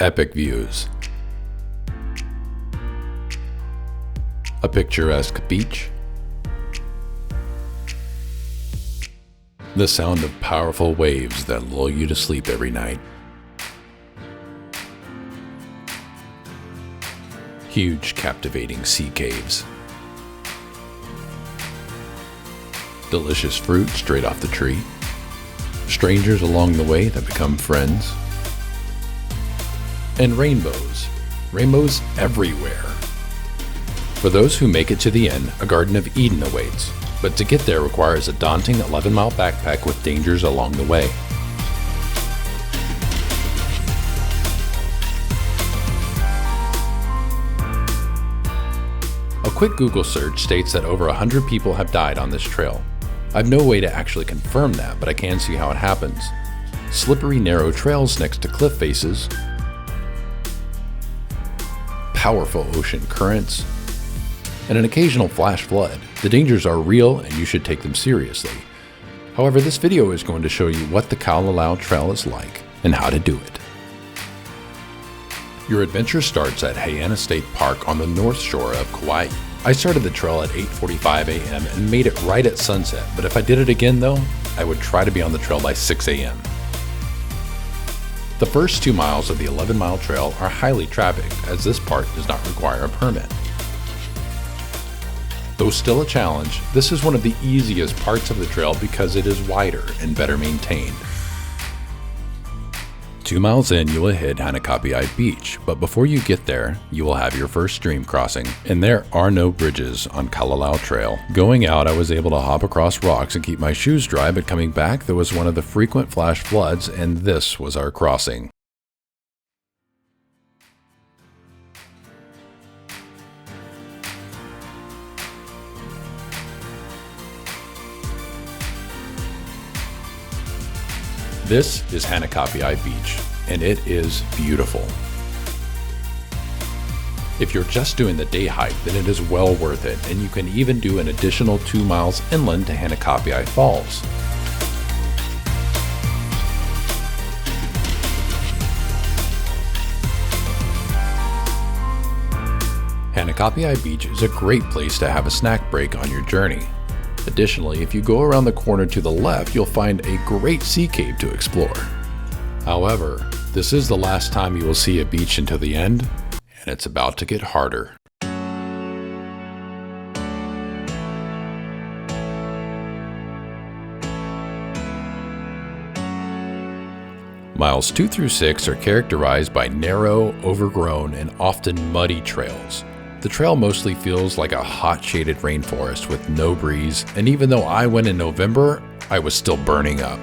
epic views. A picturesque beach. The sound of powerful waves that lull you to sleep every night. Huge, captivating sea caves. Delicious fruit straight off the tree. Strangers along the way that become friends. And rainbows. Rainbows everywhere. For those who make it to the end, a Garden of Eden awaits. But to get there requires a daunting 11-mile backpack with dangers along the way. A quick Google search states that over 100 people have died on this trail. I have no way to actually confirm that, but I can see how it happens. Slippery, narrow trails next to cliff faces, powerful ocean currents, and an occasional flash flood. The dangers are real and you should take them seriously. However, this video is going to show you what the Kalalau Trail is like and how to do it. Your adventure starts at Haiana State Park on the north shore of Kauai. I started the trail at 8:45 a.m. and made it right at sunset, but if I did it again though, I would try to be on the trail by 6 a.m. The first 2 miles of the 11-mile trail are highly trafficked, as this part does not require a permit. Though still a challenge, this is one of the easiest parts of the trail because it is wider and better maintained. 2 miles in, you will hit Hanakapiai Beach, but before you get there, you will have your first stream crossing, and there are no bridges on Kalalau Trail. Going out, I was able to hop across rocks and keep my shoes dry, but coming back, there was one of the frequent flash floods, and this was our crossing. This is Hanakapiai Beach, and it is beautiful. If you're just doing the day hike, then it is well worth it, and you can even do an additional 2 miles inland to Hanakapiai Falls. Hanakapiai Beach is a great place to have a snack break on your journey. Additionally, if you go around the corner to the left, you'll find a great sea cave to explore. However, this is the last time you will see a beach until the end, and it's about to get harder. Miles 2 through 6 are characterized by narrow, overgrown, and often muddy trails. The trail mostly feels like a hot shaded rainforest with no breeze, and even though I went in November, I was still burning up.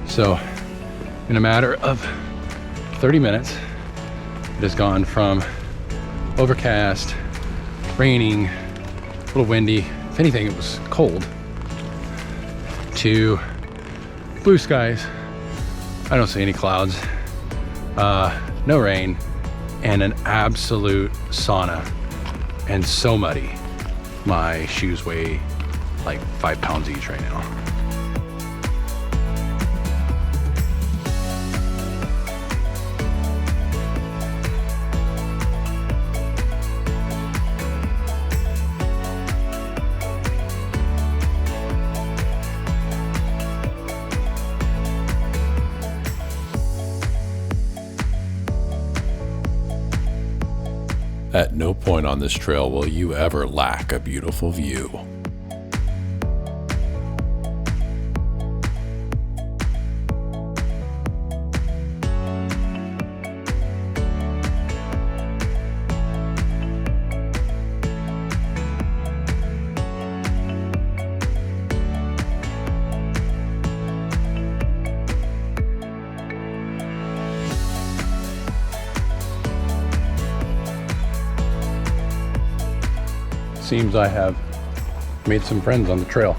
So, in a matter of 30 minutes, it has gone from overcast, raining, a little windy, if anything it was cold, to blue skies. I don't see any clouds, no rain, and an absolute sauna, and so muddy. My shoes weigh like 5 pounds each right now. At no point on this trail will you ever lack a beautiful view. Seems I have made some friends on the trail.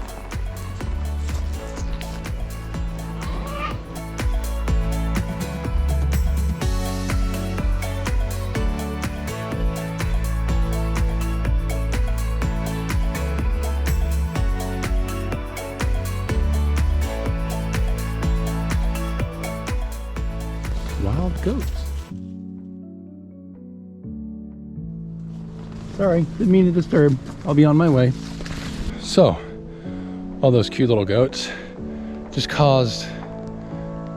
wild goats. Sorry, didn't mean to disturb. I'll be on my way. So, all those cute little goats just caused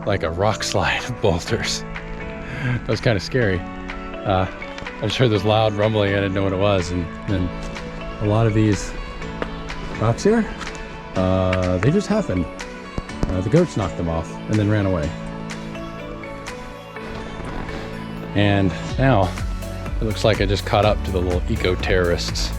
like a rock slide of boulders. That was kind of scary. I just heard this loud rumbling. I didn't know what it was, and then a lot of these rocks here, they just happened. The goats knocked them off and then ran away. And now it looks like I just caught up to the little eco-terrorists.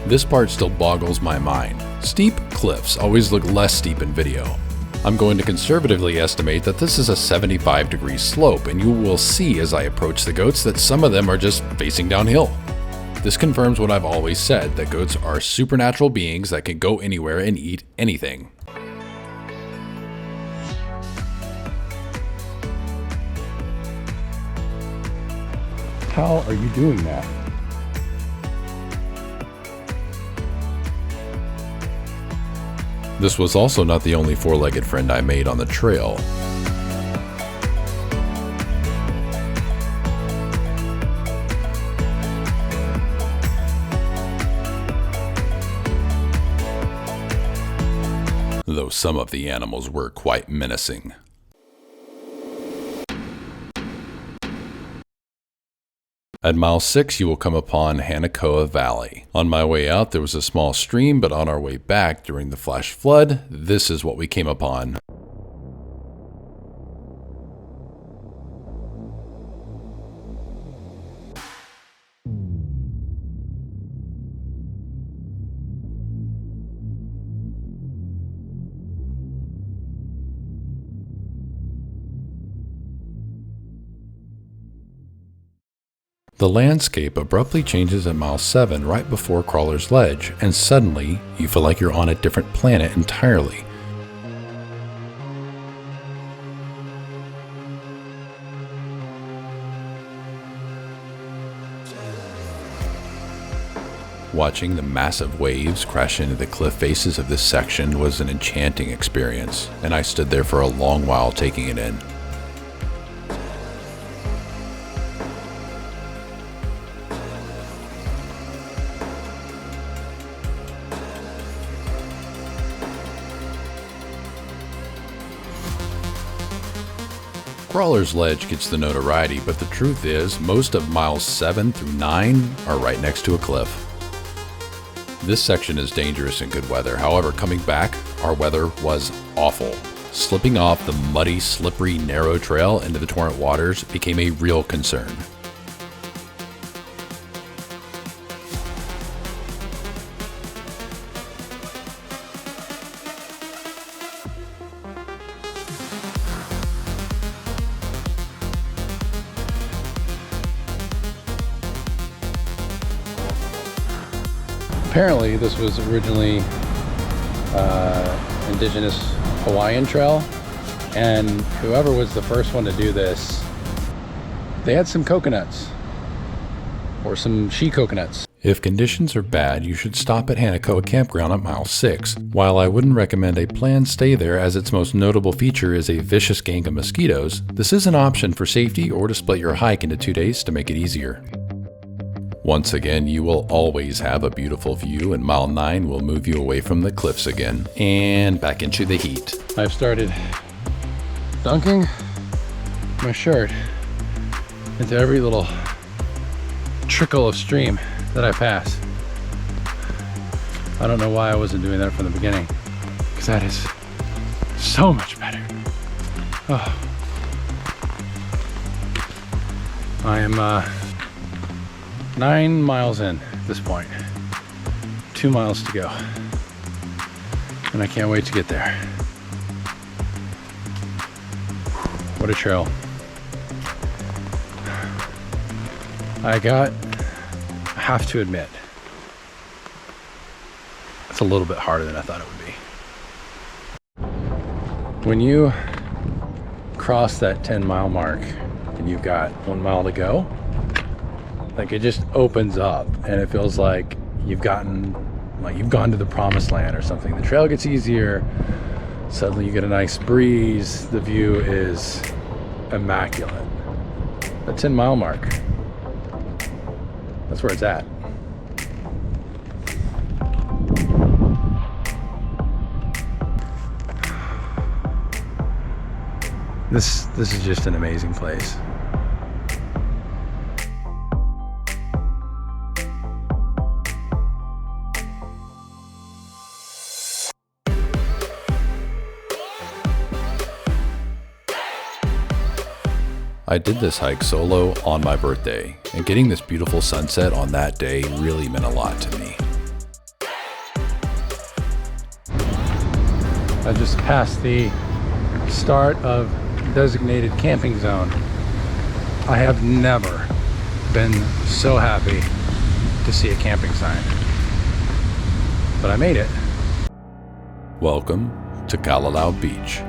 This part still boggles my mind. Steep cliffs always look less steep in video. I'm going to conservatively estimate that this is a 75-degree slope, and you will see as I approach the goats that some of them are just facing downhill. This confirms what I've always said, that goats are supernatural beings that can go anywhere and eat anything. How are you doing that? This was also not the only four-legged friend I made on the trail. Though some of the animals were quite menacing. At mile 6, you will come upon Hanakoa Valley. On my way out, there was a small stream, but on our way back during the flash flood, this is what we came upon. The landscape abruptly changes at mile 7 right before Crawler's Ledge, and suddenly you feel like you're on a different planet entirely. Watching the massive waves crash into the cliff faces of this section was an enchanting experience, and I stood there for a long while taking it in. Crawler's Ledge gets the notoriety, but the truth is, most of miles 7 through 9 are right next to a cliff. This section is dangerous in good weather, however, coming back, our weather was awful. Slipping off the muddy, slippery, narrow trail into the torrent waters became a real concern. Apparently, this was originally indigenous Hawaiian trail, and whoever was the first one to do this, they had some coconuts, or some she coconuts. If conditions are bad, you should stop at Hanakoa Campground at mile 6. While I wouldn't recommend a planned stay there as its most notable feature is a vicious gang of mosquitoes, this is an option for safety or to split your hike into 2 days to make it easier. Once again, you will always have a beautiful view, and mile 9 will move you away from the cliffs again and back into the heat. I've started dunking my shirt into every little trickle of stream that I pass. I don't know why I wasn't doing that from the beginning, because that is so much better. Oh. I am 9 miles in at this point, 2 miles to go, and I can't wait to get there. What a trail. I have to admit, it's a little bit harder than I thought it would be. When you cross that 10-mile mark and you've got 1 mile to go, like, it just opens up and it feels like you've gotten like you've gone to the promised land or something. The trail gets easier, suddenly you get a nice breeze, the view is immaculate. The 10-mile mark, that's where it's at. This is just an amazing place. I did this hike solo on my birthday, and getting this beautiful sunset on that day really meant a lot to me. I just passed the start of designated camping zone. I have never been so happy to see a camping sign, but I made it. Welcome to Kalalau Beach.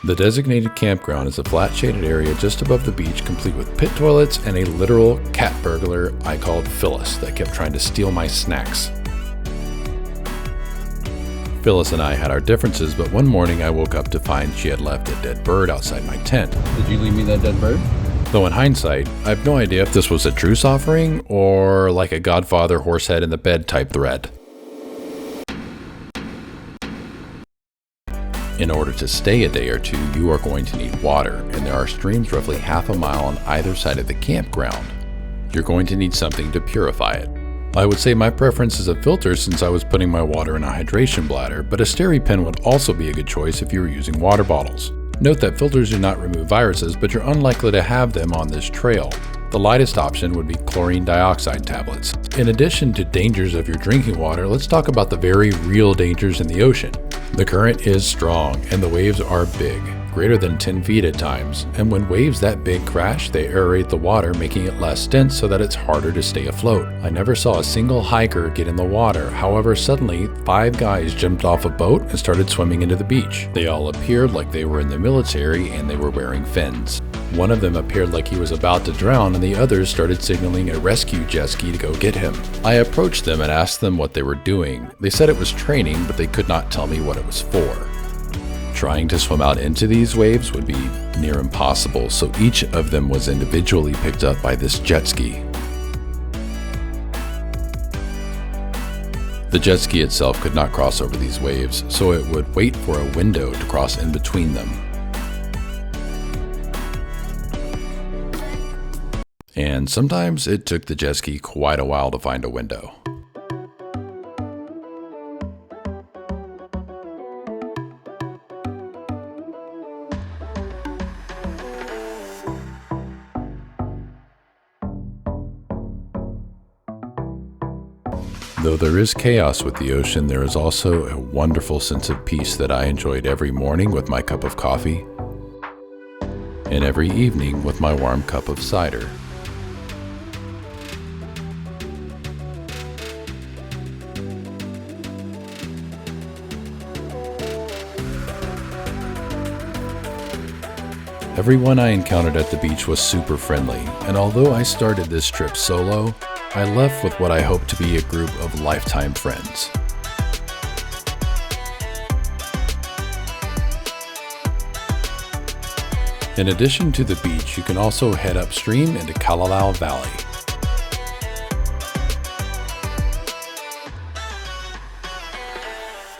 The designated campground is a flat shaded area just above the beach, complete with pit toilets and a literal cat burglar I called Phyllis that kept trying to steal my snacks. Phyllis and I had our differences, but one morning I woke up to find she had left a dead bird outside my tent. Did you leave me that dead bird? Though in hindsight, I have no idea if this was a truce offering or like a Godfather horsehead in the bed type threat. In order to stay a day or two, you are going to need water, and there are streams roughly half a mile on either side of the campground. You're going to need something to purify it. I would say my preference is a filter since I was putting my water in a hydration bladder, but a SteriPen would also be a good choice if you were using water bottles. Note that filters do not remove viruses, but you're unlikely to have them on this trail. The lightest option would be chlorine dioxide tablets. In addition to dangers of your drinking water, let's talk about the very real dangers in the ocean. The current is strong and the waves are big, greater than 10 feet at times, and when waves that big crash, they aerate the water, making it less dense so that it's harder to stay afloat. I never saw a single hiker get in the water. However, suddenly 5 guys jumped off a boat and started swimming into the beach. They all appeared like they were in the military and they were wearing fins. One of them appeared like he was about to drown, and the others started signaling a rescue jet ski to go get him. I approached them and asked them what they were doing. They said it was training, but they could not tell me what it was for. Trying to swim out into these waves would be near impossible, so each of them was individually picked up by this jet ski. The jet ski itself could not cross over these waves, so it would wait for a window to cross in between them. And sometimes it took the jet ski quite a while to find a window. Though there is chaos with the ocean, there is also a wonderful sense of peace that I enjoyed every morning with my cup of coffee and every evening with my warm cup of cider. Everyone I encountered at the beach was super friendly, and although I started this trip solo, I left with what I hope to be a group of lifetime friends. In addition to the beach, you can also head upstream into Kalalau Valley.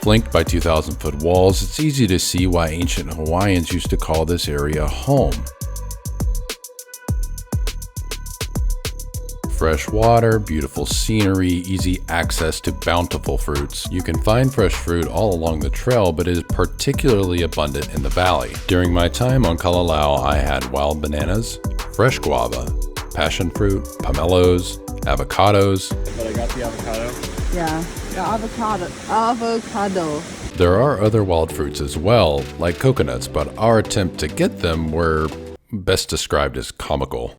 Flanked by 2,000-foot walls, it's easy to see why ancient Hawaiians used to call this area home. Fresh water, beautiful scenery, easy access to bountiful fruits. You can find fresh fruit all along the trail, but it is particularly abundant in the valley. During my time on Kalalau, I had wild bananas, fresh guava, passion fruit, pomelos, avocados. But I got the avocado. Yeah, the avocado. There are other wild fruits as well, like coconuts, but our attempt to get them were best described as comical.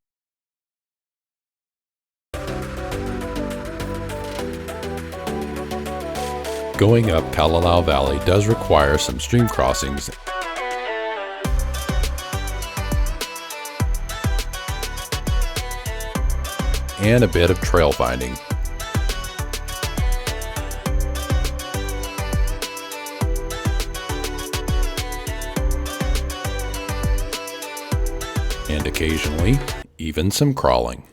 Going up Kalalau Valley does require some stream crossings and a bit of trail finding. And occasionally, even some crawling.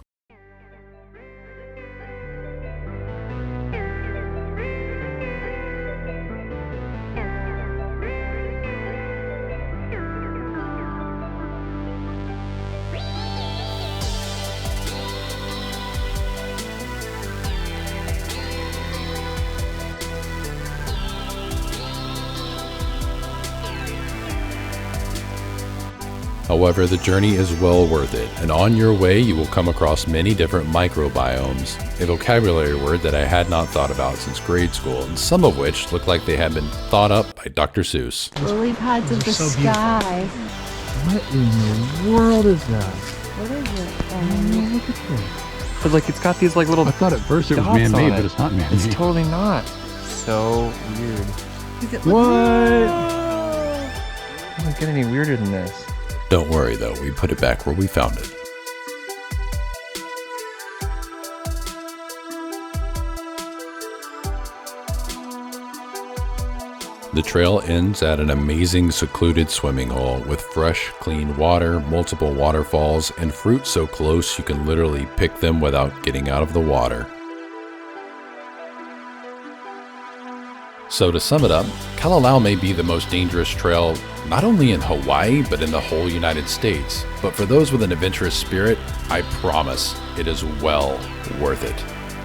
However, the journey is well worth it, and on your way you will come across many different microbiomes, a vocabulary word that I had not thought about since grade school, and some of which look like they had been thought up by Dr. Seuss. Lily pads of the sky. What in the world is that? What is it? Look at this. But like it's got these like little. I thought at first it was dots man-made, on but it's not man-made. It's totally not. So weird. What? It doesn't get any weirder than this. Don't worry though, we put it back where we found it. The trail ends at an amazing secluded swimming hole with fresh, clean water, multiple waterfalls, and fruit so close you can literally pick them without getting out of the water. So to sum it up, Kalalau may be the most dangerous trail not only in Hawaii, but in the whole United States. But for those with an adventurous spirit, I promise it is well worth it.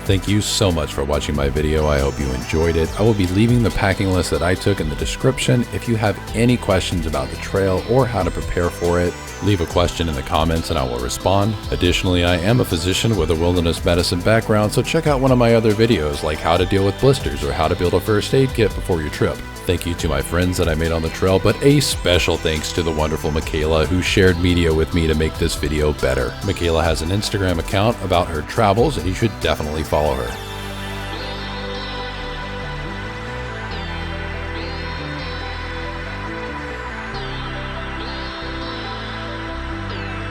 Thank you so much for watching my video. I hope you enjoyed it. I will be leaving the packing list that I took in the description. If you have any questions about the trail or how to prepare for it, leave a question in the comments and I will respond. Additionally, I am a physician with a wilderness medicine background, so check out one of my other videos like how to deal with blisters or how to build a first aid kit before your trip. Thank you to my friends that I made on the trail, but a special thanks to the wonderful Michaela who shared media with me to make this video better. Michaela has an Instagram account about her travels and you should definitely follow her.